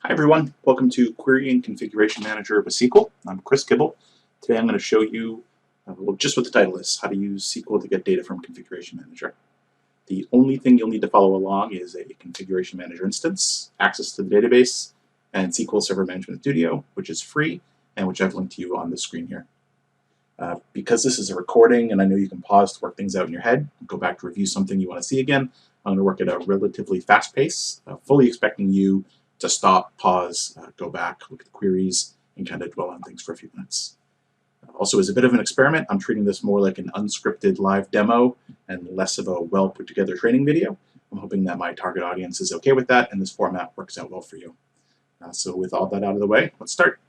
Hi everyone, welcome to Query and Configuration Manager with SQL. I'm Chris Kibble. Today I'm going to show you just what the title is, how to use SQL to get data from Configuration Manager. The only thing you'll need to follow along is a Configuration Manager instance, access to the database, and SQL Server Management Studio, which is free and which I've linked to you on the screen here. Because this is a recording and I know you can pause to work things out in your head, go back to review something you want to see again, I'm going to work at a relatively fast pace, fully expecting you to stop, pause, go back, look at the queries, and kind of dwell on things for a few minutes. Also, as a bit of an experiment, I'm treating this more like an unscripted live demo and less of a well put together training video. I'm hoping that my target audience is okay with that and this format works out well for you. So with all that out of the way, let's start.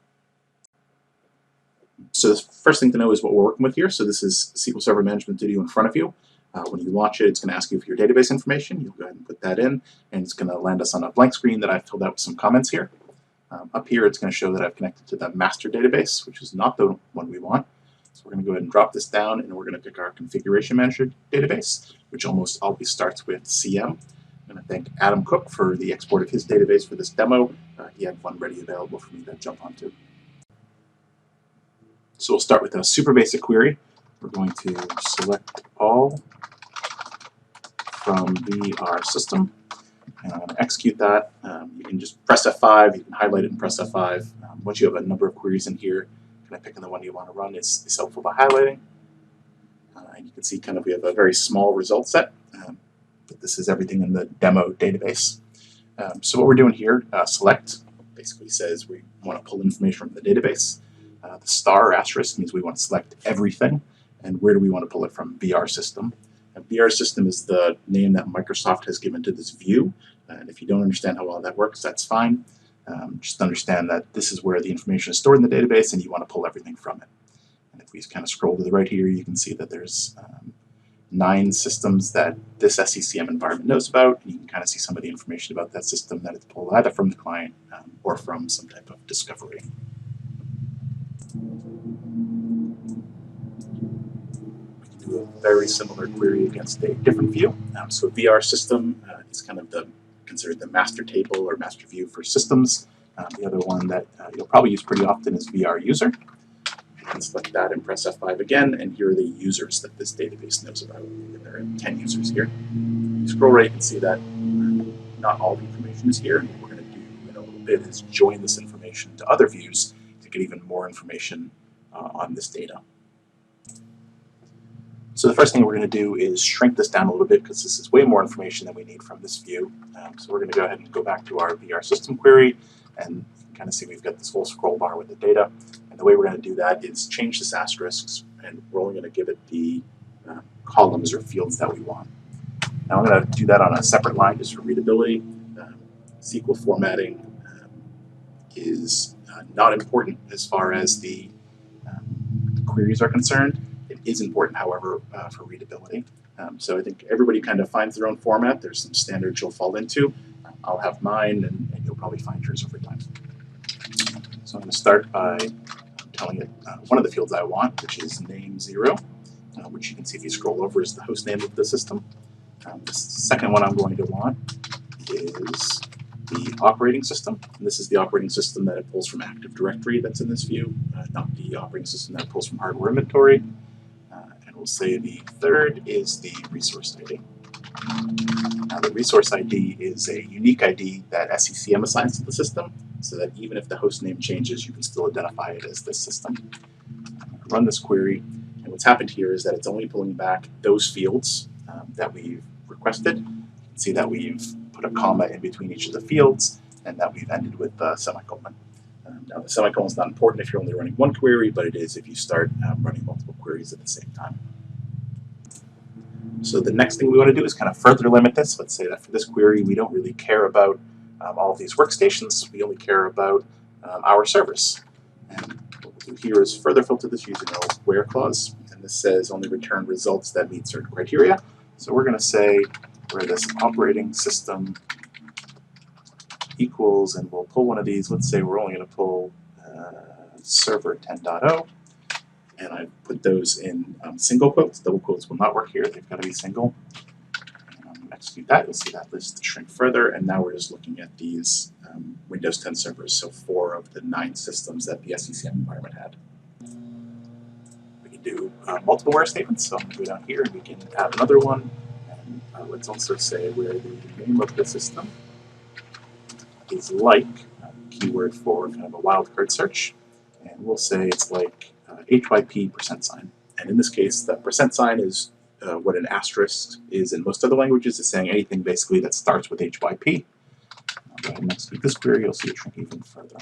So the first thing to know is what we're working with here. So this is SQL Server Management Studio in front of you. When you launch it, it's going to ask you for your database information. You'll go ahead and put that in, and it's going to land us on a blank screen that I've filled out with some comments here. Up here, it's going to show that I've connected to the master database, which is not the one we want. So we're going to go ahead and drop this down, and we're going to pick our Configuration Manager database, which almost always starts with CM. I'm going to thank Adam Cook for the export of his database for this demo. He had one ready available for me to jump onto. So we'll start with a super basic query. We're going to select all from VR system, and I'm going to execute that. You can just press F5, you can highlight it and press F5. Once you have a number of queries in here, kind of picking the one you want to run is helpful by highlighting. And you can see kind of we have a very small result set, but this is everything in the demo database. So what we're doing here, select, basically says we want to pull information from the database. The star or asterisk means we want to select everything. And where do we want to pull it from? VR system. And VR system is the name that Microsoft has given to this view. And if you don't understand how well that works, that's fine. Just understand that this is where the information is stored in the database and you want to pull everything from it. And if we kind of scroll to the right here, you can see that there's 9 systems that this SCCM environment knows about. And you can kind of see some of the information about that system that it's pulled either from the client or from some type of discovery. Do a very similar query against a different view. So VR system is kind of considered the master table or master view for systems. The other one that you'll probably use pretty often is VR user. You can select that and press F5 again, and here are the users that this database knows about. And there are 10 users here. You scroll right, you can see that not all the information is here. And what we're going to do in a little bit is join this information to other views to get even more information on this data. So the first thing we're going to do is shrink this down a little bit because this is way more information than we need from this view. So we're going to go ahead and go back to our VR system query and kind of see we've got this whole scroll bar with the data. And the way we're going to do that is change this asterisk, and we're only going to give it the columns or fields that we want. Now I'm going to do that on a separate line just for readability. SQL formatting is not important as far as the queries are concerned. It is important, however, for readability. So I think everybody kind of finds their own format. There's some standards you'll fall into. I'll have mine, and you'll probably find yours over time. So I'm going to start by telling it one of the fields I want, which is name 0, which you can see if you scroll over is the host name of the system. The second one I'm going to want is the operating system. And this is the operating system that it pulls from Active Directory that's in this view, not the operating system that it pulls from hardware inventory. And we'll say the third is the resource ID. Now the resource ID is a unique ID that SCCM assigns to the system, so that even if the host name changes, you can still identify it as this system. Run this query, and what's happened here is that it's only pulling back those fields that we've requested. You can see that we've put a comma in between each of the fields, and that we've ended with a semicolon. Now the semicolon is not important if you're only running one query, but it is if you start running multiple queries at the same time. So the next thing we want to do is kind of further limit this. Let's say that for this query, we don't really care about all of these workstations. We only care about our servers. And what we'll do here is further filter this using a where clause. And this says only return results that meet certain criteria. So we're going to say where this operating system equals, and we'll pull one of these. Let's say we're only going to pull server 10.0. And I put those in single quotes. Double quotes will not work here. They've got to be single. And I'm going to execute that. You'll see that list shrink further. And now we're just looking at these Windows 10 servers, so 4 of the 9 systems that the SCCM environment had. We can do multiple where statements, so I'm going to go down here and we can add another one. And let's also say where the name of the system is like, keyword for kind of a wildcard search, and we'll say it's like HYP %. And in this case, the % is what an asterisk is in most other languages. It's saying anything basically that starts with HYP. I'll go ahead and execute this query. You'll see it shrink even further.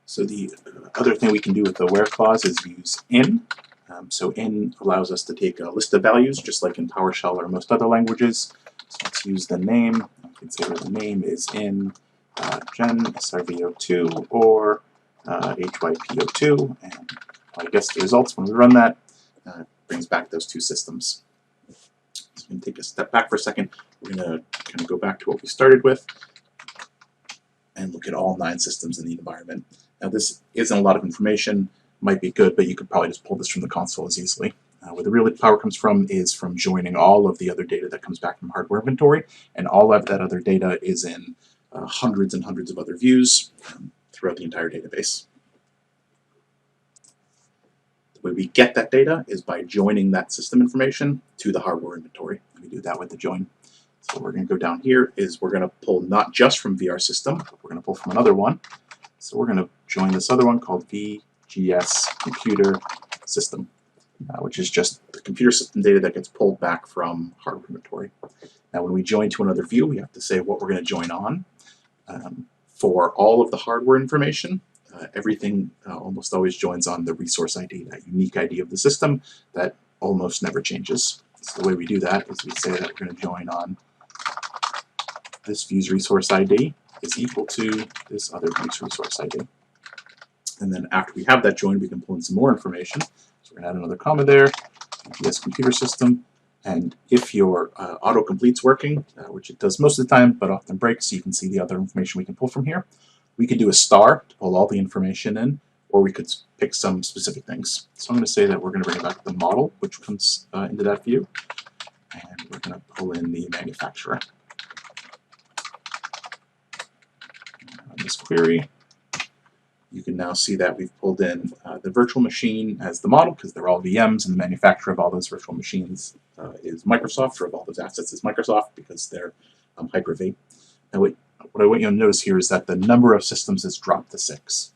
So the other thing we can do with the where clause is use in. So in allows us to take a list of values, just like in PowerShell or most other languages. So let's use the name. I can say where the name is in gen srv02 or hyp02, and I guess the results when we run that brings back those 2 systems. So I'm going to take a step back for a second. We're going to kind of go back to what we started with and look at all 9 systems in the environment. Now this isn't a lot of information, might be good, but you could probably just pull this from the console as easily. Where the real power comes from is from joining all of the other data that comes back from hardware inventory, and all of that other data is in hundreds and hundreds of other views throughout the entire database. The way we get that data is by joining that system information to the hardware inventory. We do that with the join. So what we're going to go down here is we're going to pull not just from VR system, but we're going to pull from another one. So we're going to join this other one called VGS computer system, which is just the computer system data that gets pulled back from hardware inventory. Now when we join to another view, we have to say what we're going to join on. For all of the hardware information, everything almost always joins on the resource ID, that unique ID of the system that almost never changes. So the way we do that is we say that we're going to join on this view's resource ID is equal to this other view's resource ID. And then after we have that join, we can pull in some more information. So we're going to add another comma there, VGS computer system. And if your autocomplete's working, which it does most of the time, but often breaks, so you can see the other information we can pull from here, we could do a star to pull all the information in, or we could pick some specific things. So I'm going to say that we're going to bring back the model, which comes into that view, and we're going to pull in the manufacturer. On this query, you can now see that we've pulled in the virtual machine as the model, because they're all VMs, and the manufacturer of all those virtual machines is Microsoft, or of all those assets is Microsoft, because they're Hyper-V. Now what I want you to notice here is that the number of systems has dropped to 6.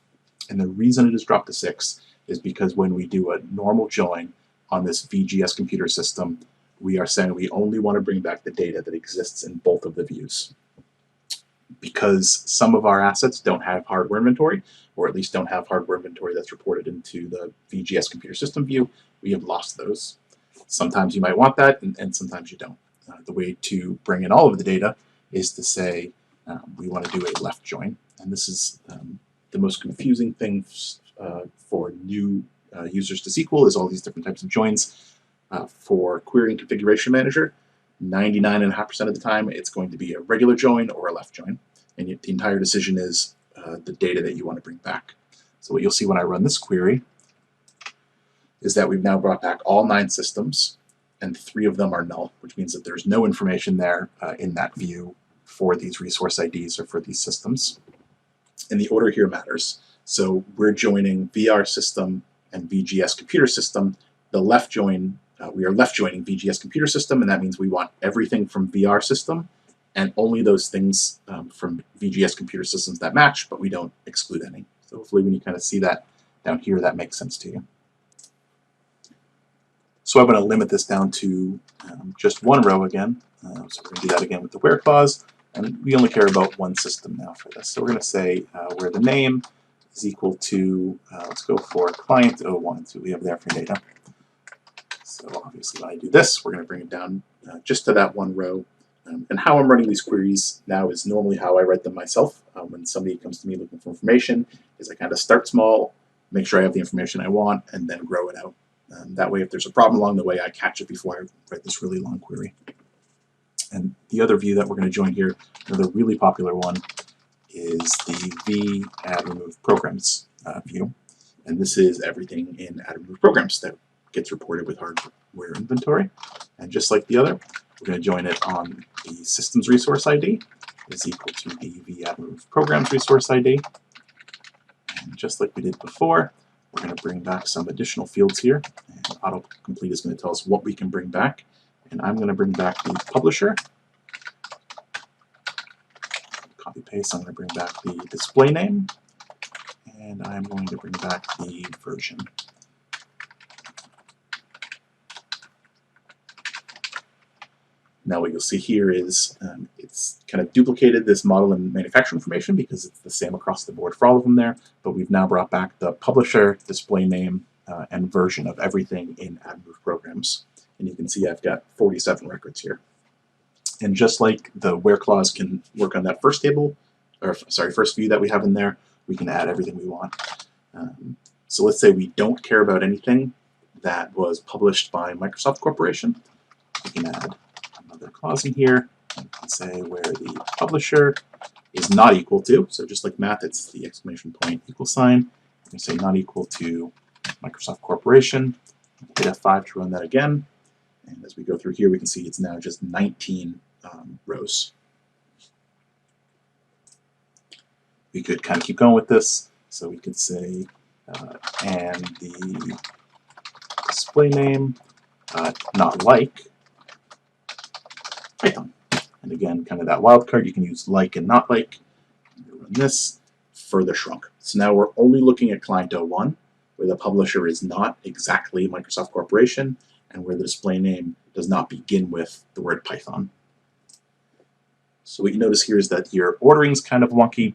And the reason it has dropped to 6 is because when we do a normal join on this VGS computer system, we are saying we only want to bring back the data that exists in both of the views. Because some of our assets don't have hardware inventory, or at least don't have hardware inventory that's reported into the VGS computer system view, we have lost those. Sometimes you might want that, and sometimes you don't. The way to bring in all of the data is to say we want to do a left join. And this is the most confusing thing for new users to SQL is all these different types of joins. For Query and Configuration Manager, 99.5% of the time it's going to be a regular join or a left join, and the entire decision is the data that you want to bring back. So what you'll see when I run this query is that we've now brought back all 9 systems, and 3 of them are null, which means that there's no information there in that view for these resource IDs or for these systems. And the order here matters. So we're joining VR system and VGS computer system. The left join, we are left joining VGS computer system, and that means we want everything from VR system and only those things from VGS computer systems that match, but we don't exclude any. So hopefully when you kind of see that down here, that makes sense to you. So I'm going to limit this down to just one row again. So we're going to do that again with the where clause, and we only care about one system now for this. So we're going to say where the name is equal to, let's go for client 01, so we have there for data. So obviously when I do this, we're going to bring it down just to that one row. And how I'm running these queries now is normally how I write them myself. When somebody comes to me looking for information, is I kind of start small, make sure I have the information I want, and then grow it out. That way, if there's a problem along the way, I catch it before I write this really long query. And the other view that we're going to join here, another really popular one, is the v add remove programs view. And this is everything in add remove programs that gets reported with hardware inventory. And just like the other, we're going to join it on the system's resource ID. is equal to the v-add-move programs resource ID. And just like we did before, we're going to bring back some additional fields here. And autocomplete is going to tell us what we can bring back. And I'm going to bring back the publisher. Copy paste, I'm going to bring back the display name. And I'm going to bring back the version. Now what you'll see here is it's kind of duplicated this model and manufacturer information because it's the same across the board for all of them there, but we've now brought back the publisher, display name, and version of everything in add-move programs. And you can see I've got 47 records here. And just like the where clause can work on that first table, or sorry, first view that we have in there, we can add everything we want. So let's say we don't care about anything that was published by Microsoft Corporation. We can add another clause in here and say where the publisher is not equal to. So just like math, it's the exclamation point equal sign. We can say not equal to Microsoft Corporation. Hit F5 to run that again. And as we go through here, we can see it's now just 19 rows. We could kind of keep going with this. So we could say, and the display name, not like Python. And again, kind of that wildcard, you can use like and not like. Run this, further shrunk. So now we're only looking at client 01, where the publisher is not exactly Microsoft Corporation, and where the display name does not begin with the word Python. So what you notice here is that your ordering is kind of wonky.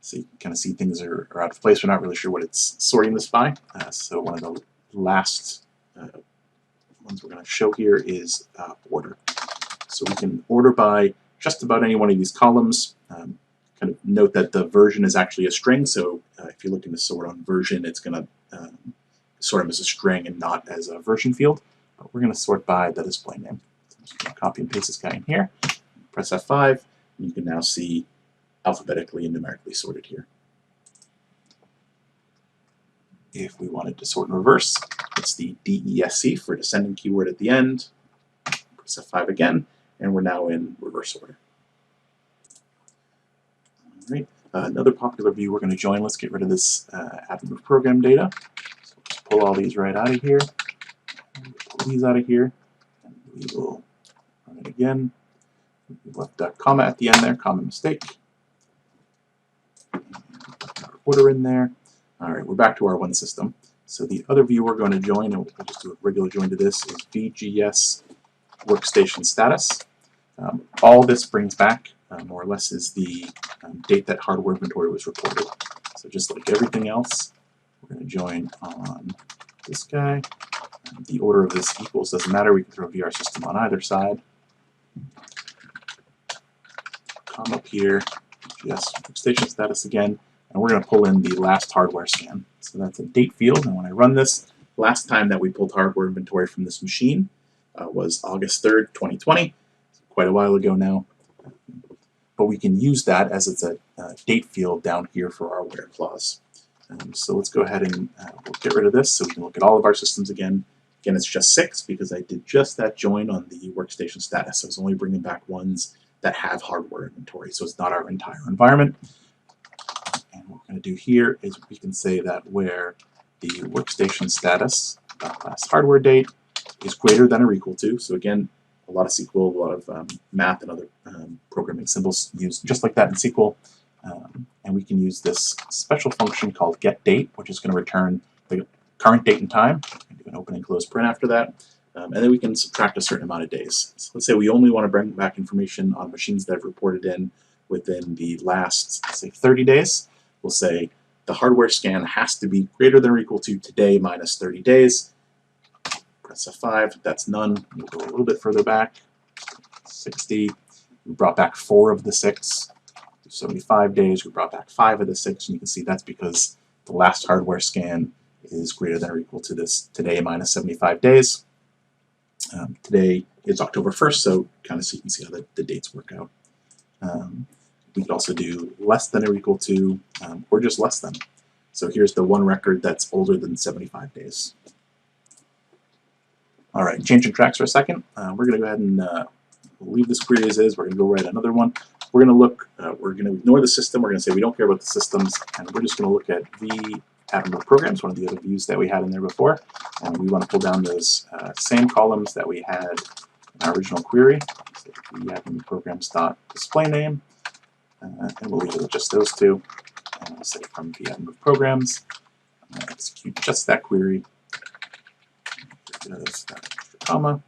So you can kind of see things are out of place. We're not really sure what it's sorting this by. So one of the last ones we're going to show here is order. So we can order by just about any one of these columns. Kind of note that the version is actually a string. So if you're looking to sort on version, it's going to sort them as a string and not as a version field. But we're going to sort by the display name. So I'm just going to copy and paste this guy in here. Press F5, and you can now see alphabetically and numerically sorted here. If we wanted to sort in reverse, it's the DESC for descending keyword at the end. Press F5 again, and we're now in reverse order. All right. Another popular view we're going to join. Let's get rid of this add-move program data. So just pull all these right out of here. Pull these out of here, and we will run it again. We left a comma at the end there, common mistake. Put our order in there. All right, we're back to our one system. So the other view we're going to join, and we'll just do a regular join to this, is VGS workstation status. All this brings back, more or less, is the date that hardware inventory was reported. So just like everything else, we're going to join on this guy. The order of this equals doesn't matter. We can throw VR system on either side. Come up here, VGS workstation status again, and we're going to pull in the last hardware scan. So that's a date field, and when I run this, last time that we pulled hardware inventory from this machine was August 3rd, 2020, quite a while ago now. But we can use that as it's a date field down here for our where clause. So let's go ahead and we'll get rid of this so we can look at all of our systems again. Again, it's just 6 because I did just that join on the workstation status. So I was only bringing back ones that have hardware inventory, so it's not our entire environment. And what we're going to do here is we can say that where the workstation status last hardware date is greater than or equal to. So again, a lot of SQL, a lot of math and other programming symbols used just like that in SQL. And we can use this special function called getDate, which is going to return the current date and time. Do an open and close print after that. And then we can subtract a certain amount of days. So let's say we only want to bring back information on machines that have reported in within the last, say, 30 days. We'll say the hardware scan has to be greater than or equal to today minus 30 days. Press F5, that's none. We'll go a little bit further back, 60. We brought back 4 of the 6. 75 days, we brought back 5 of the 6, and you can see that's because the last hardware scan is greater than or equal to this today minus 75 days. Today is October 1st, so kind of so you can see how the dates work out. We could also do less than or equal to, or just less than. So here's the one record that's older than 75 days. All right, changing tracks for a second. We're going to go ahead and leave this query as is. We're going to go write another one. we're going to look, we're going to ignore the system. We're going to say we don't care about the systems, and we're just going to look at the admin programs, one of the other views that we had in there before. And we want to pull down those same columns that we had in our original query. So the admin programs dot display name, and we'll leave it with just those two. And we'll say from the admin programs, execute just that query. Comma,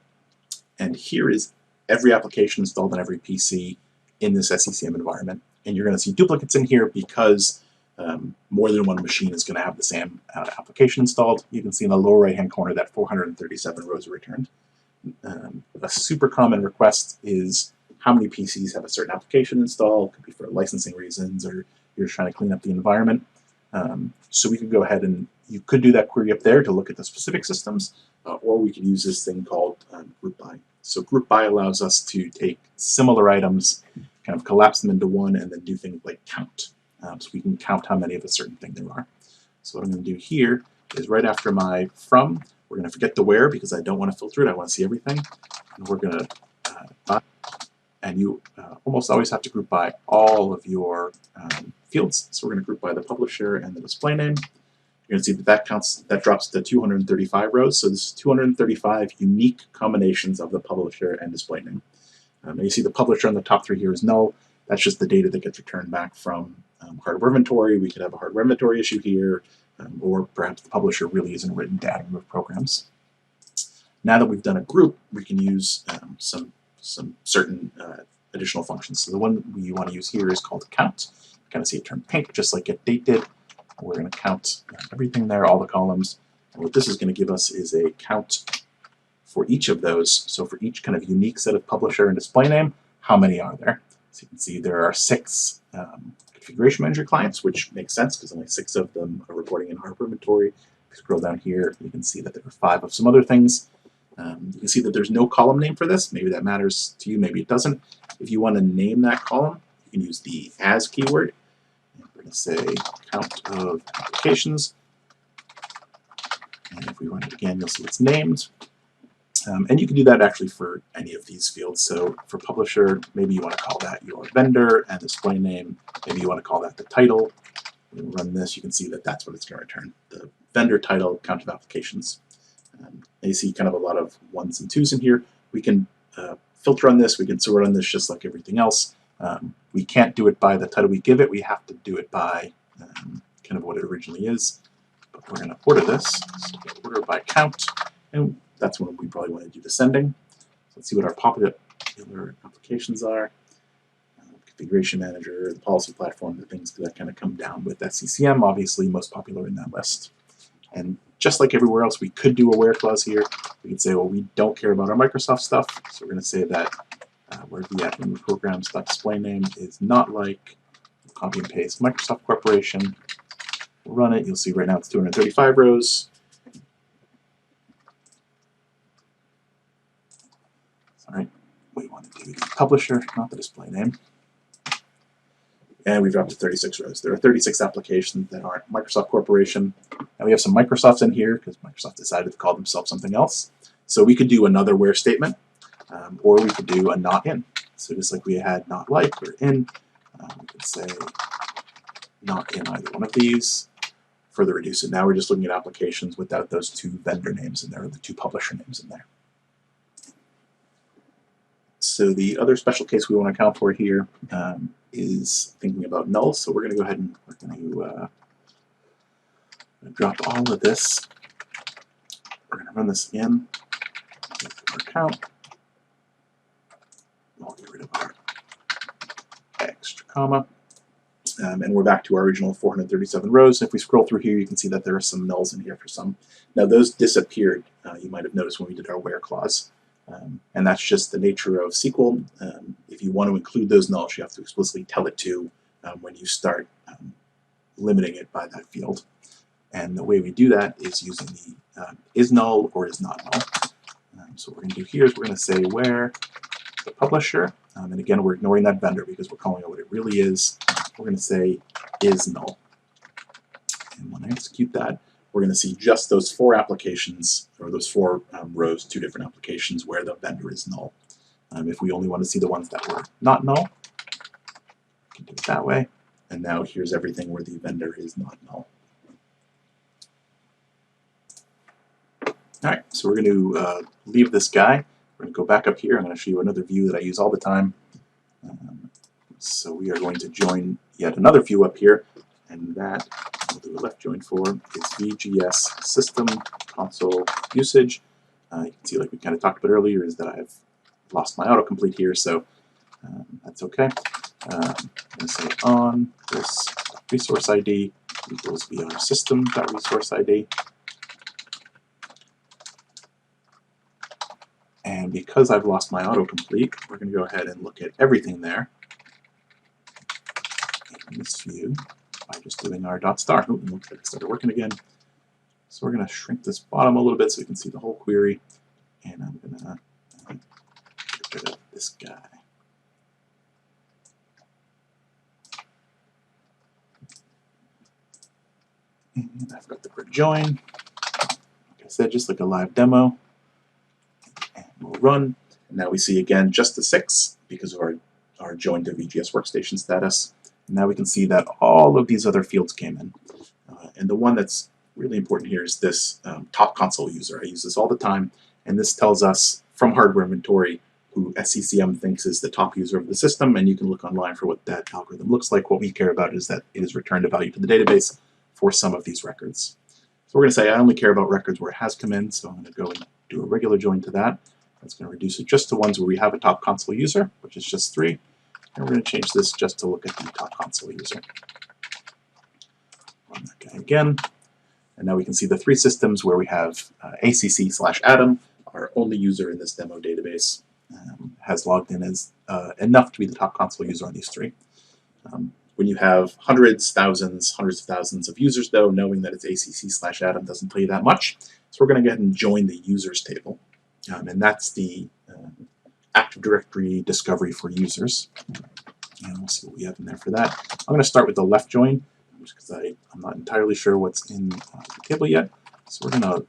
and here is every application installed on every PC in this SCCM environment. And you're going to see duplicates in here because more than one machine is going to have the same application installed. You can see in the lower right-hand corner that 437 rows are returned. A super common request is how many PCs have a certain application installed. It could be for licensing reasons, or you're trying to clean up the environment. So we could go ahead and you could do that query up there to look at the specific systems, or we could use this thing called group by. So group by allows us to take similar items, kind of collapse them into one, and then do things like count. So we can count how many of a certain thing there are. So what I'm going to do here is right after my from, we're going to forget the where because I don't want to filter it. I want to see everything. And we're going to and you almost always have to group by all of your fields. So we're going to group by the publisher and the display name. You're going to see that that drops to 235 rows. So this is 235 unique combinations of the publisher and display name. And you see the publisher on the top three here is null. That's just the data that gets returned back from hardware inventory. We could have a hardware inventory issue here, or perhaps the publisher really isn't written to add and remove programs. Now that we've done a group, we can use some certain additional functions. So the one we want to use here is called count. Kind of see it turn pink, just like get date did. We're going to count everything there, all the columns. And what this is going to give us is a count for each of those. So for each kind of unique set of publisher and display name, how many are there? So you can see there are 6 configuration manager clients, which makes sense because only 6 of them are reporting in hardware inventory. If you scroll down here, you can see that there are 5 of some other things. You can see that there's no column name for this. Maybe that matters to you, maybe it doesn't. If you want to name that column, you can use the as keyword. We're going to say count of applications. And if we run it again, you'll see it's named. And you can do that actually for any of these fields. So for publisher, maybe you want to call that your vendor, and display name, maybe you want to call that the title. When we run this, you can see that that's what it's going to return, the vendor title, count of applications. And you see kind of a lot of 1s and 2s in here. We can filter on this. We can sort on this just like everything else. We can't do it by the title we give it. We have to do it by kind of what it originally is. But we're going to order this. So order by count, and that's when we probably want to do descending. So let's see what our popular applications are. Configuration manager, the policy platform, the things that kind of come down with SCCM, obviously most popular in that list. And just like everywhere else, we could do a where clause here. We could say, well, we don't care about our Microsoft stuff, so we're going to say that where the admin programs.display name is not like, copy and paste Microsoft Corporation. We'll run it. You'll see right now it's 235 rows. Sorry, we want to do the publisher, not the display name. And we've dropped to 36 rows. There are 36 applications that aren't Microsoft Corporation. And we have some Microsofts in here because Microsoft decided to call themselves something else. So we could do another where statement, or we could do a not in. So just like we had not like or in, we could say not in either one of these. Further reduce it. Now we're just looking at applications without those 2 vendor names in there, or the 2 publisher names in there. So the other special case we want to account for here is thinking about null. So we're going to go ahead and we're going to drop all of this. We're going to run this again. Our count. We'll get rid of our extra comma. And we're back to our original 437 rows. If we scroll through here, you can see that there are some nulls in here for some. Now those disappeared. You might have noticed when we did our where clause. And that's just the nature of SQL. If you want to include those nulls, you have to explicitly tell it to when you start limiting it by that field. And the way we do that is using the is null or is not null. So what we're going to do here is we're going to say where the publisher, and again we're ignoring that vendor because we're calling it what it really is. We're going to say is null. And when I execute that, we're going to see just those 4 applications, or those 4 rows, 2 different applications where the vendor is null. If we only want to see the ones that were not null, it that way. And now here's everything where the vendor is not null. All right, so we're going to leave this guy. We're going to go back up here. I'm going to show you another view that I use all the time. So we are going to join yet another view up here, and that we'll do a left join for is VGS system console usage. You can see, like we kind of talked about earlier, is that I've lost my autocomplete here, so that's okay. I'm going to say on this resource ID equals VR system.resource ID. And because I've lost my autocomplete, we're going to go ahead and look at everything there in this view by just doing our dot star. Oh, it looks like it started working again. So we're going to shrink this bottom a little bit so we can see the whole query. And I'm going to get rid of this guy. And I've got the word join. Like I said, just like a live demo. And we'll run. And now we see again just the 6 because of our join to VGS workstation status. And now we can see that all of these other fields came in. And the one that's really important here is this top console user. I use this all the time. And this tells us from hardware inventory who SCCM thinks is the top user of the system. And you can look online for what that algorithm looks like. What we care about is that it has returned a value to the database for some of these records. So we're going to say I only care about records where it has come in. So I'm going to go and do a regular join to that. That's going to reduce it just to ones where we have a top console user, which is just 3. And we're going to change this just to look at the top console user. Run that guy again. And now we can see the 3 systems where we have ACC/Adam, our only user in this demo database, has logged in as enough to be the top console user on these 3. When you have hundreds of thousands of users, though, knowing that it's ACC/Adam doesn't tell you that much. So we're going to go ahead and join the users table. And that's the Active Directory discovery for users. And we'll see what we have in there for that. I'm going to start with the left join, because I'm not entirely sure what's in the table yet. So we're going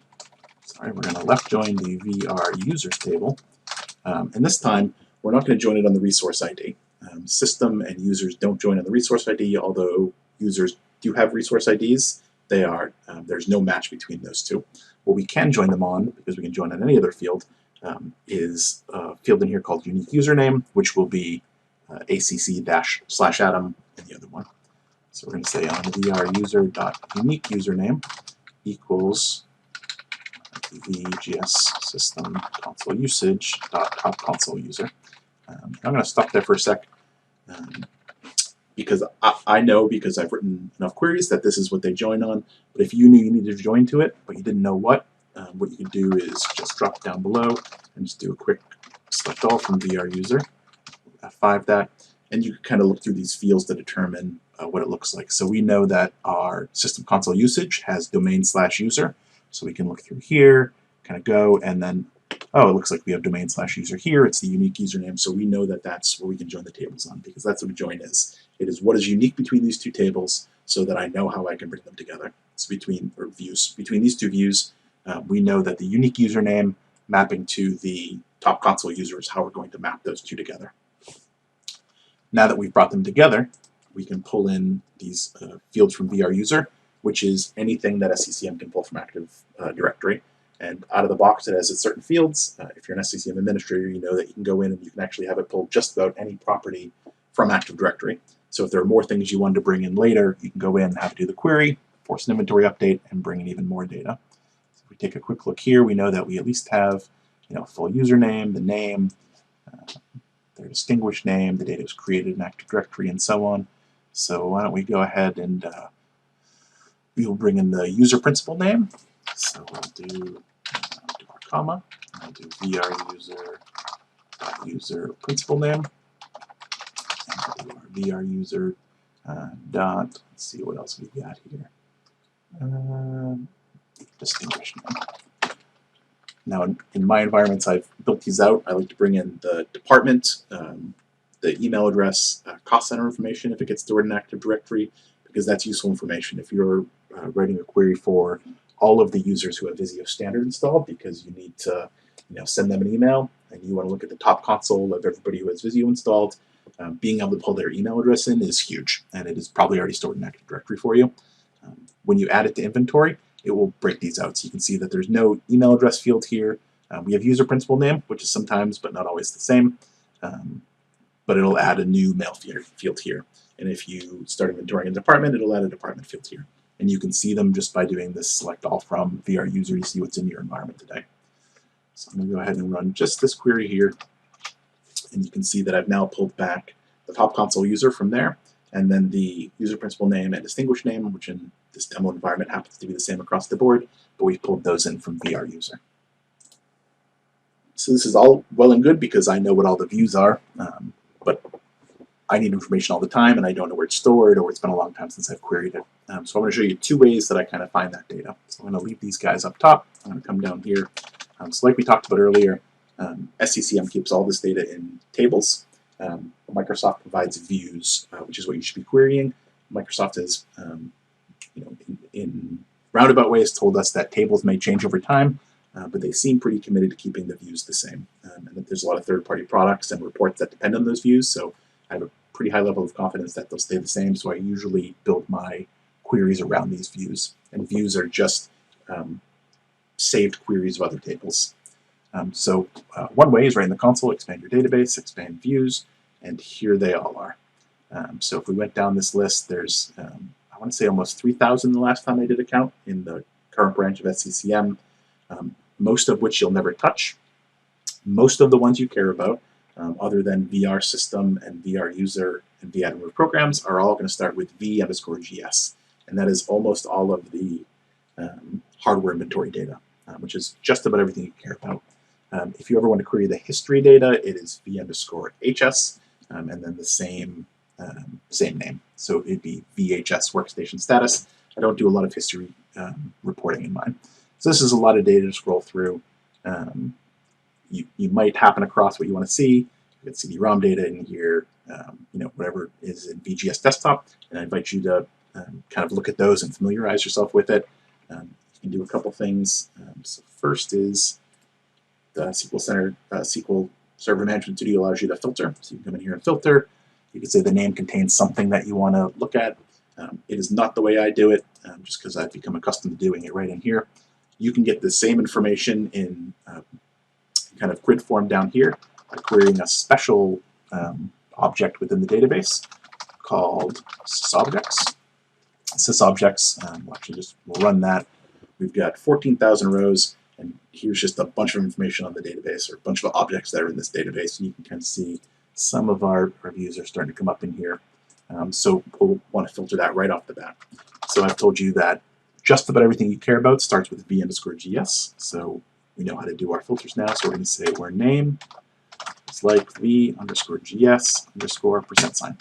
to left join the VR users table. And this time, we're not going to join it on the resource ID. System and users don't join on the resource ID, although users do have resource IDs. There's no match between those two. What we can join them on, because we can join on any other field, is a field in here called unique username, which will be ACC/Adam in the other one. So we're going to say on VRuser.unique username equals VGS system console usage top console user. I'm going to stop there for a sec because I know, because I've written enough queries, that this is what they join on. But if you knew you needed to join to it, but you didn't know what you can do is just drop down below and just do a quick select all from VRuser, F5 that, and you can kind of look through these fields to determine what it looks like. So we know that our system console usage has domain/user, so we can look through here, kind of go, and then, oh, it looks like we have domain/user here. It's the unique username, so we know that that's where we can join the tables on, because that's what a join is. It is what is unique between these 2 tables, so that I know how I can bring them together. It's between these 2 views. We know that the unique username mapping to the top console user is how we're going to map those 2 together. Now that we've brought them together, we can pull in these fields from VRuser, which is anything that SCCM can pull from Active Directory. And out of the box, it has its certain fields. If you're an SCCM administrator, you know that you can go in and you can actually have it pull just about any property from Active Directory. So if there are more things you want to bring in later, you can go in, have it do the query, force an inventory update, and bring in even more data. So if we take a quick look here, we know that we at least have, full username, the name, their distinguished name, the data was created in Active Directory, and so on. So why don't we go ahead and we'll bring in the user principal name. So we'll do our comma, and I'll do VRuser principal name, and we'll do our VRuser let's see what else we got here. Distinguished name. Now, in my environments, I've built these out. I like to bring in the department, the email address, cost center information if it gets stored in Active Directory, because that's useful information. If you're writing a query for all of the users who have Visio Standard installed, because you need to send them an email, and you want to look at the top console of everybody who has Visio installed, being able to pull their email address in is huge, and it is probably already stored in Active Directory for you. When you add it to inventory, it will break these out. So you can see that there's no email address field here. We have user principal name, which is sometimes but not always the same, but it'll add a new mail field here. And if you start inventorying a department, it'll add a department field here. And you can see them just by doing this select all from VR user to see what's in your environment today. So I'm going to go ahead and run just this query here. And you can see that I've now pulled back the top console user from there, and then the user principal name and distinguished name, which in this demo environment happens to be the same across the board, but we've pulled those in from VR user. So this is all well and good because I know what all the views are, but I need information all the time and I don't know where it's stored, or it's been a long time since I've queried it. So I'm going to show you 2 ways that I kind of find that data. So I'm going to leave these guys up top. I'm going to come down here. So like we talked about earlier, SCCM keeps all this data in tables. Microsoft provides views, which is what you should be querying. Microsoft has, in roundabout ways, told us that tables may change over time, but they seem pretty committed to keeping the views the same. And that there's a lot of third-party products and reports that depend on those views, so I have a pretty high level of confidence that they'll stay the same. So I usually build my queries around these views, and views are just saved queries of other tables. So one way is right in the console, expand your database, expand views, and here they all are. So if we went down this list, there's, I want to say almost 3,000 the last time I did a count in the current branch of SCCM, most of which you'll never touch. Most of the ones you care about, other than VR system and VR user and v add remove programs, are all going to start with v_gs. And that is almost all of the hardware inventory data, which is just about everything you care about. If you ever want to query the history data, it is v_hs, and then the same name. So it'd be VHS workstation status. I don't do a lot of history reporting in mine. So this is a lot of data to scroll through. You might happen across what you want to see. You can CD-ROM data in here, whatever is in VGS desktop, and I invite you to kind of look at those and familiarize yourself with it. You can do a couple things. So first is the SQL Server Management Studio allows you to filter. So you can come in here and filter. You can say the name contains something that you want to look at. It is not the way I do it, just because I've become accustomed to doing it right in here. You can get the same information in kind of grid form down here by querying a special object within the database called sysobjects. Sysobjects, we'll run that. We've got 14,000 rows, and here's just a bunch of information on the database, or a bunch of objects that are in this database, and you can kind of see some of our views are starting to come up in here. So we'll want to filter that right off the bat. So I've told you that just about everything you care about starts with v_gs. So we know how to do our filters now. So we're going to say where name is like v_gs_%.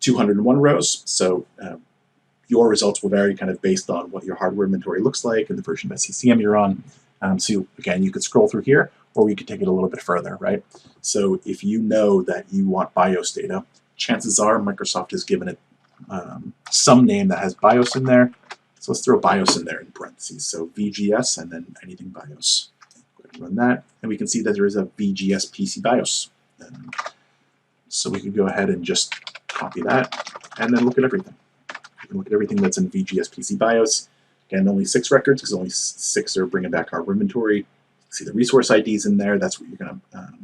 201 rows. So your results will vary kind of based on what your hardware inventory looks like and the version of SCCM you're on. So again, you could scroll through here, or we could take it a little bit further, right? So if you know that you want BIOS data, chances are Microsoft has given it some name that has BIOS in there. So let's throw BIOS in there in parentheses. So VGS and then anything BIOS. Go ahead and run that, and we can see that there is a VGS PC BIOS. So we can go ahead and just copy that and then look at everything. You can look at everything that's in VGS PC BIOS. Again, only 6 records because only 6 are bringing back our inventory. See the resource IDs in there. That's what you're going to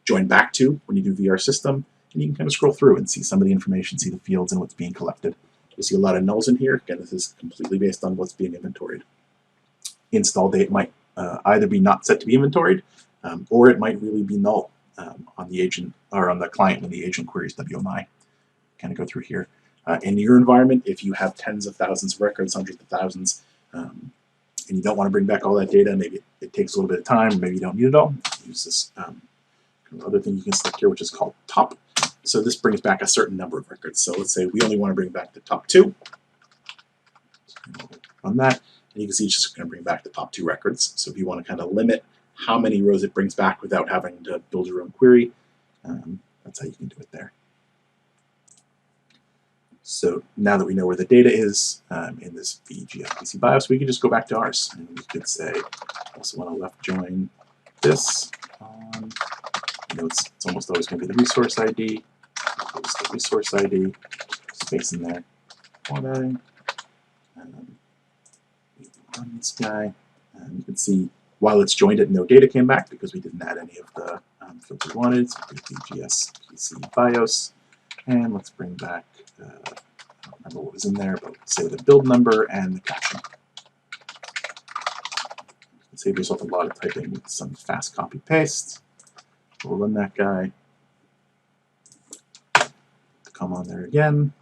join back to when you do VR system. And you can kind of scroll through and see some of the information, see the fields and what's being collected. You see a lot of nulls in here. Again, this is completely based on what's being inventoried. Install date might either be not set to be inventoried, or it might really be null on the agent or on the client when the agent queries WMI. Kind of go through here. In your environment, if you have tens of thousands of records, hundreds of thousands, and you don't want to bring back all that data, maybe it takes a little bit of time, or maybe you don't need it all, use this other thing you can select here, which is called top. So this brings back a certain number of records. So let's say we only want to bring back the top 2. On that, and you can see it's just going to bring back the top 2 records. So if you want to kind of limit how many rows it brings back without having to build your own query, that's how you can do it there. So now that we know where the data is in this VGS PC BIOS, we can just go back to ours, and we could say, I also want to left join this on it's almost always going to be the resource ID. It's the resource ID, space in there. Run this guy, and you can see while it's joined it, no data came back because we didn't add any of the fields we wanted. So we do VGS PC BIOS, and let's bring back, I don't remember what was in there, but say the build number and the caption. You can save yourself a lot of typing with some fast copy paste. We'll run that guy. Come on there again.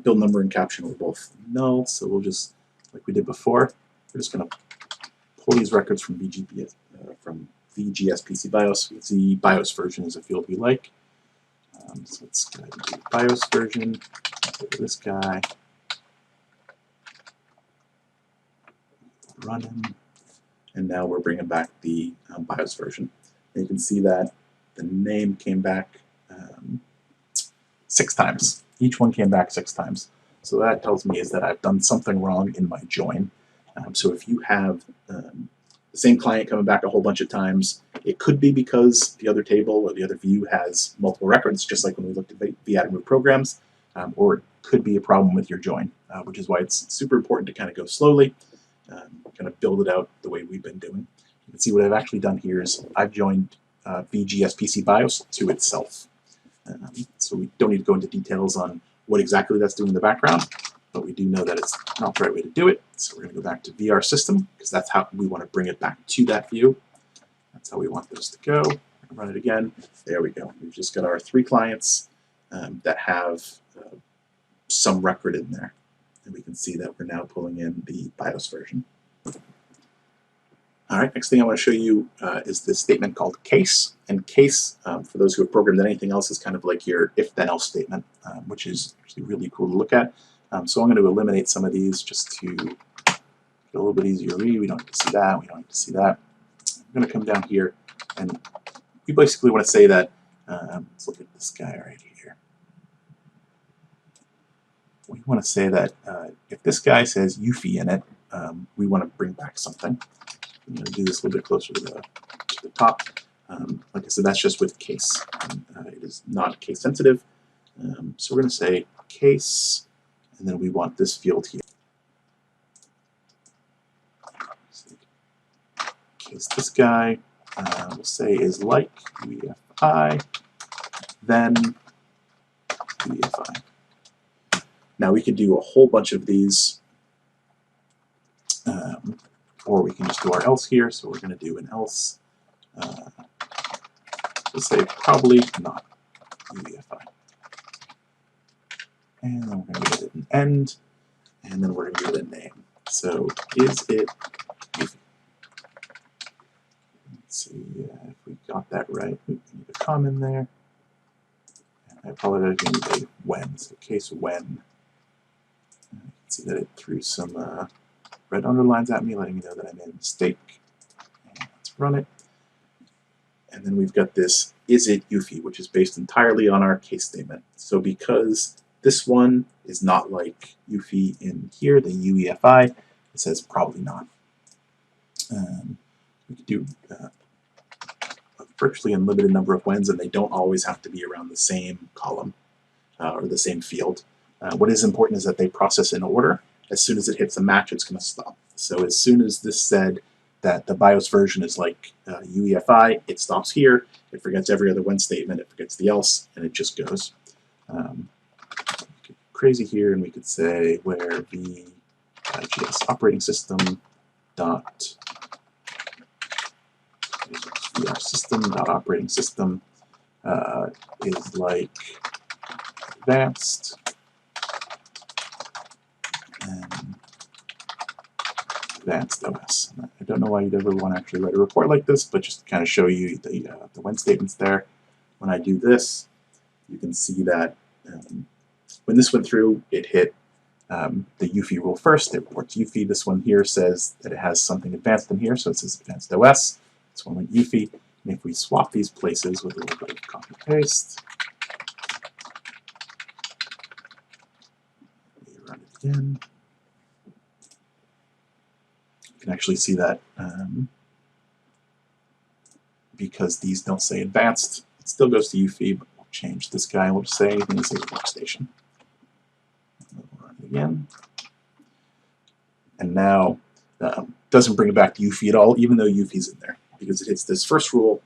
Build number and caption were both null, so we'll just, like we did before, we're just going to pull these records from VGS PC BIOS. The BIOS version is a field we like. So let's go ahead and do BIOS version. Go to this guy. Run him. And now we're bringing back the BIOS version. And you can see that the name came back 6 times. Each one came back 6 times. So that tells me is that I've done something wrong in my join. So if you have the same client coming back a whole bunch of times, it could be because the other table or the other view has multiple records, just like when we looked at the add and move programs, or it could be a problem with your join, which is why it's super important to kind of go slowly, kind of build it out the way we've been doing. You can see what I've actually done here is I've joined VGS PC BIOS to itself. So we don't need to go into details on what exactly that's doing in the background, but we do know that it's not the right way to do it. So we're going to go back to VR system, because that's how we want to bring it back to that view. That's how we want this to go. Run it again. There we go. We've just got our 3 clients that have some record in there. And we can see that we're now pulling in the BIOS version. All right, next thing I want to show you is this statement called case. And case, for those who have programmed anything else, is kind of like your if-then-else statement, which is actually really cool to look at. So I'm going to eliminate some of these just to get a little bit easier to read. We don't need to see that. We don't need to see that. I'm going to come down here, and we basically want to say that, let's look at this guy right here. We want to say that if this guy says UFI in it, we want to bring back something. I'm going to do this a little bit closer to the top. Like I said, that's just with case. It is not case sensitive. So we're going to say case, and then we want this field here. Case this guy, we'll say is like UEFI, then UEFI. Now we could do a whole bunch of these, or we can just do our else here. So we're going to do an else. We'll say probably not UEFI. And then we're going to give it an end, and then we're going to give it a name. So is it UFI? Let's see if we got that right. We need a comma in there. And I apologize, we need a when. So case when. You can see that it threw some red underlines at me, letting me know that I made a mistake. And let's run it. And then we've got this is it UFI, which is based entirely on our case statement. So because this one is not like UFI in here, the UEFI, it says probably not. We could do a virtually unlimited number of whens, and they don't always have to be around the same column or the same field. What is important is that they process in order. As soon as it hits a match, it's going to stop. So as soon as this said that the BIOS version is like UEFI, it stops here, it forgets every other when statement, it forgets the else, and it just goes. Crazy here, and we could say where the GS operating system dot VR system dot operating system is like advanced and advanced OS. I don't know why you'd ever want to actually write a report like this, but just to kind of show you the when statements there. When I do this, you can see that when this went through, it hit the UFI rule first. It reports UFI. This one here says that it has something advanced in here, so it says advanced OS. This one went UFI. And if we swap these places with a little bit of copy paste, we run it again. You can actually see that because these don't say advanced, it still goes to UFI, but we'll change this guy. We'll just say anything that says workstation. We'll run it again. And now doesn't bring it back to UFI at all, even though UFI is in there, because it hits this first rule.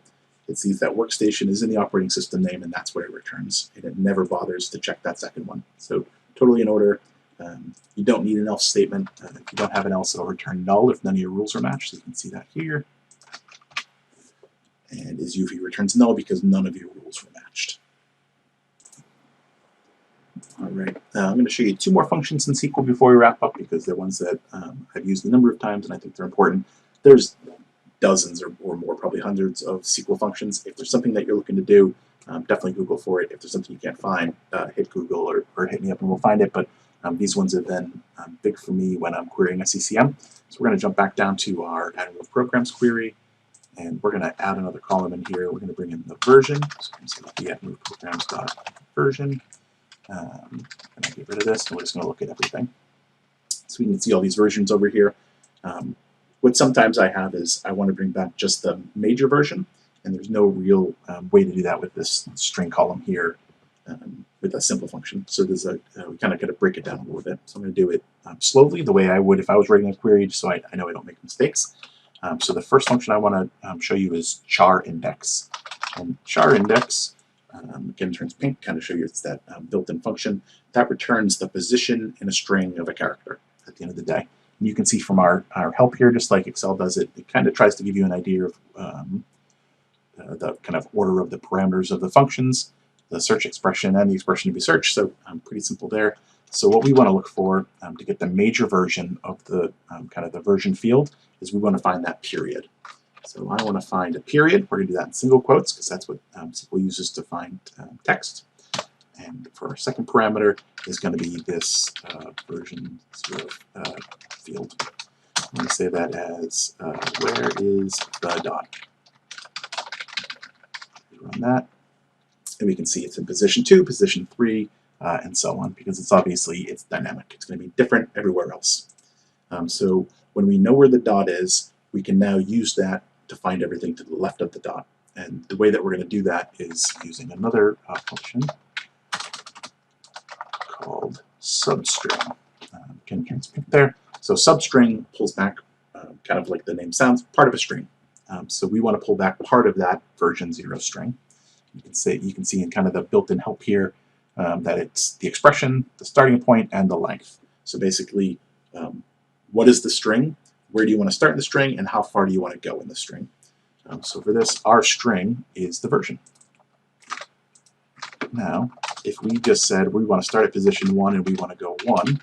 It sees that workstation is in the operating system name, and that's what it returns. And it never bothers to check that second one. So totally in order. You don't need an else statement. If you don't have an else, it'll return null if none of your rules are matched. So you can see that here. And is UFI returns null because none of your rules were matched. All right, I'm going to show you two more functions in SQL before we wrap up, because they're ones that I've used a number of times and I think they're important. There's dozens or more, probably hundreds of SQL functions. If there's something that you're looking to do, definitely Google for it. If there's something you can't find, hit Google or hit me up and we'll find it. But these ones have been big for me when I'm querying SCCM. So we're going to jump back down to our add and remove programs query, and we're going to add another column in here. We're going to bring in the version. So I'm going to say add and remove programs dot version. I'm going to get rid of this, and we're just going to look at everything. So we can see all these versions over here. What sometimes I have is I want to bring back just the major version, and there's no real way to do that with this string column here with a simple function. So there's we kind of got to break it down a little bit. So I'm going to do it slowly, the way I would if I was writing a query, just so I know I don't make mistakes. So the first function I want to show you is Char Index. And Char Index, again, turns pink, kind of show you it's that built-in function that returns the position in a string of a character at the end of the day. And you can see from our help here, just like Excel does it, it kind of tries to give you an idea of the kind of order of the parameters of the functions, the search expression, and the expression to be searched. So pretty simple there. So what we want to look for to get the major version of the kind of the version field is we want to find that period. So I want to find a period. We're going to do that in single quotes because that's what SQL uses to find text. And for our second parameter is going to be this version 0 field. I'm going to say that as where is the dot. We run that, and we can see it's in position 2, position 3, and so on, because it's dynamic. It's going to be different everywhere else. So when we know where the dot is, we can now use that to find everything to the left of the dot. And the way that we're going to do that is using another function called Substring. Again, turns pink there. So Substring pulls back, kind of like the name sounds, part of a string. So we want to pull back part of that version 0 string. You can see in kind of the built-in help here that it's the expression, the starting point, and the length. So basically, what is the string? Where do you want to start in the string, and how far do you want to go in the string? So for this, our string is the version. Now, if we just said we want to start at position 1 and we want to go 1, and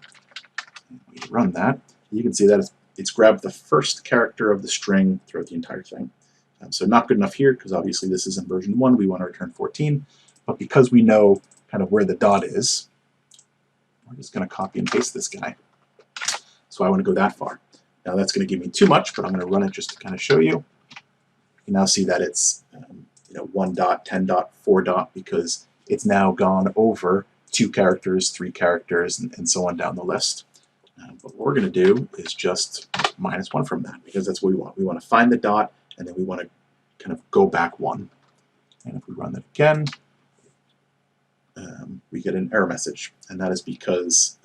we run that, you can see that it's grabbed the first character of the string throughout the entire thing. So not good enough here, because obviously this is in version 1, we want to return 14, but because we know kind of where the dot is, we're just going to copy and paste this guy. So I want to go that far. Now that's going to give me too much, but I'm going to run it just to kind of show you. You now see that it's 1 dot, 10 dot, 4 dot, because it's now gone over 2 characters, 3 characters, and so on down the list. But what we're going to do is just -1 from that, because that's what we want. We want to find the dot, and then we want to kind of go back 1. And if we run that again, we get an error message, and that is because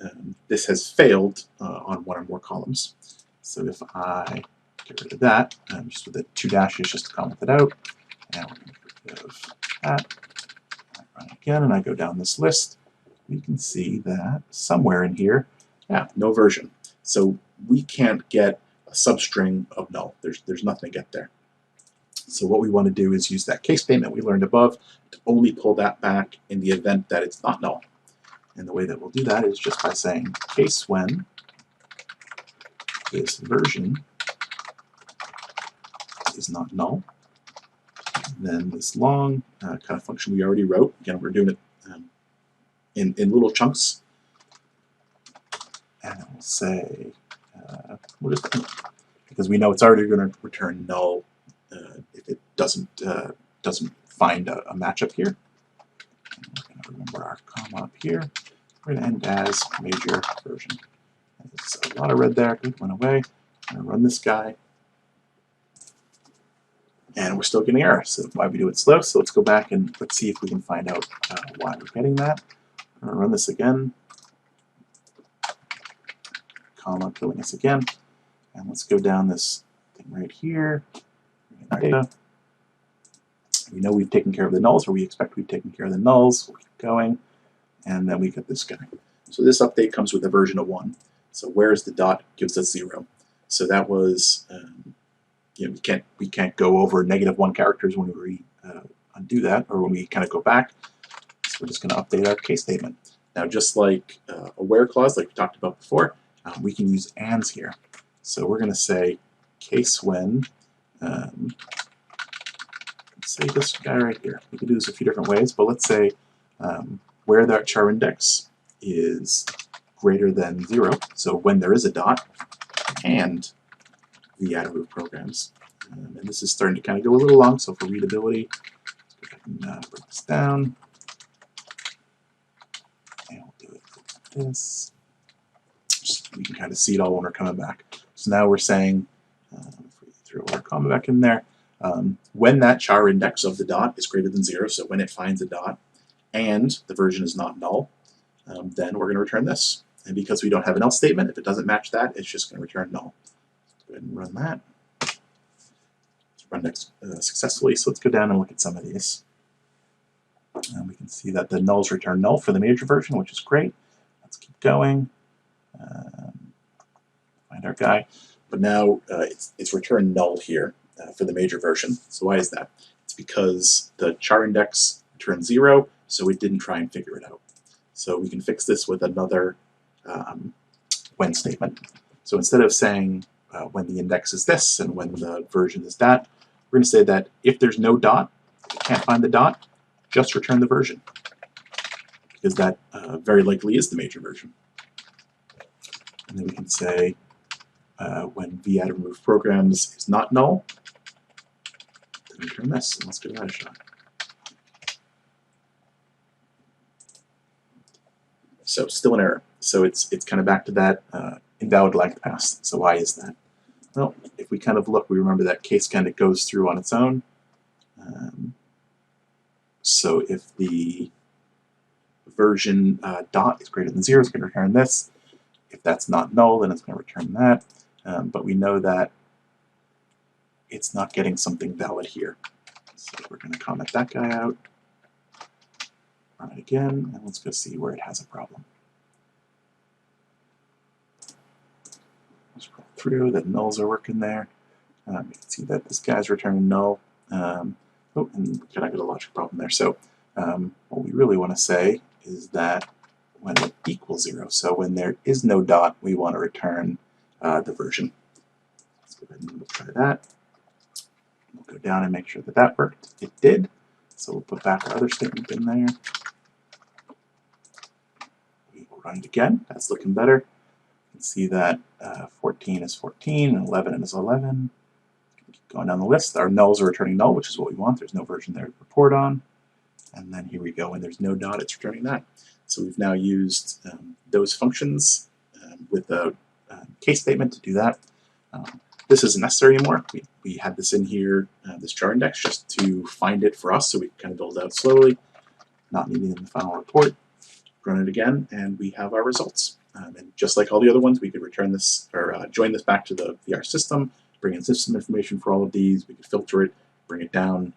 this has failed on 1 or more columns. So if I get rid of that, just with the 2 dashes just to comment it out, and we're going to get rid of that, I run again, and I go down this list, we can see that somewhere in here, no version. So we can't get a substring of null. There's nothing to get there. So what we want to do is use that case statement we learned above to only pull that back in the event that it's not null. And the way that we'll do that is just by saying case when this version is not null. And then this long kind of function we already wrote. Again, we're doing it in little chunks. And we'll say, because we know it's already going to return null if it doesn't find a matchup here. And we're going to remember our comma up here. We're going to end as major version. There's a lot of red there. It went away. I'm going to run this guy. and we're still getting errors. So why we do it slow? So let's go back and let's see if we can find out why we're getting that. I'm going to run this again, comma killing us again, and let's go down this thing right here. Our data. We know we've taken care of the nulls, or we expect we've taken care of the nulls. We'll keep going, and then we get this guy. So this update comes with a version of 1. So where's the dot gives us 0. So that was, you know, we can't go over -1 characters when we undo that, or when we kind of go back. So we're just going to update our case statement. Now, just like a where clause, like we talked about before, we can use ands here. So we're going to say case when, let's say this guy right here. We could do this a few different ways, but let's say where that char index is greater than 0, so when there is a dot, and the add remove programs. And this is starting to kind of go a little long, so for readability, let's go ahead and break this down. And we'll do it like this. Just, we can kind of see it all when we're coming back. So now we're saying, if we throw our comma back in there, when that char index of the dot is greater than 0, so when it finds a dot, and the version is not null, then we're going to return this. And because we don't have an else statement, if it doesn't match that, it's just going to return null. Let's go ahead and run that. It's run next successfully. So let's go down and look at some of these. And we can see that the nulls return null for the major version, which is great. Let's keep going. Find our guy. But now it's returned null here for the major version. So why is that? It's because the char index returned 0, so it didn't try and figure it out. So we can fix this with another when statement. So instead of saying when the index is this and when the version is that, we're going to say that if there's no dot, if you can't find the dot, just return the version, because that very likely is the major version. And then we can say when v-add remove programs is not null, then return this, and let's give that a shot. So still an error. So it's kind of back to that invalid length passed. So why is that? Well, if we kind of look, we remember that case kind of goes through on its own. So if the version dot is greater than 0, it's going to return this. If that's not null, then it's going to return that. But we know that it's not getting something valid here. So we're going to comment that guy out. Run it again, and let's go see where it has a problem. Scroll through, the nulls are working there. You can see that this guy's returning null. And we kind of got a logic problem there. So what we really want to say is that when it equals 0, so when there is no dot, we want to return the version. Let's go ahead and we'll try that. We'll go down and make sure that that worked. It did. So we'll put back our other statement in there. We will run it again. That's looking better. You can see that 14 is 14 and 11 is 11. Keep going down the list. Our nulls are returning null, which is what we want. There's no version there to report on. And then here we go. When there's no dot, it's returning that. So we've now used those functions with a case statement to do that. This isn't necessary anymore. We had this in here, this char index, just to find it for us, so we can kind of build it out slowly, not needing it in the final report. Run it again, and we have our results. And just like all the other ones, we could return this, or join this back to the VR system, bring in system information for all of these. We could filter it, bring it down,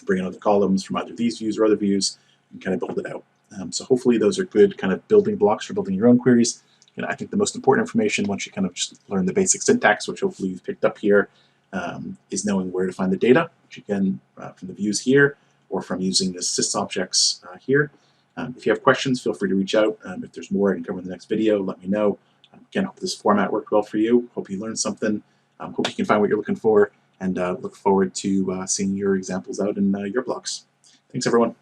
bring in other columns from either these views or other views, and kind of build it out. So hopefully those are good kind of building blocks for building your own queries. And I think the most important information, once you kind of just learn the basic syntax, which hopefully you've picked up here, is knowing where to find the data, which again, from the views here, or from using the sys objects here. If you have questions, feel free to reach out. If there's more I can cover in the next video, let me know. Again, hope this format worked well for you. Hope you learned something. Hope you can find what you're looking for, and look forward to seeing your examples out in your blogs. Thanks, everyone.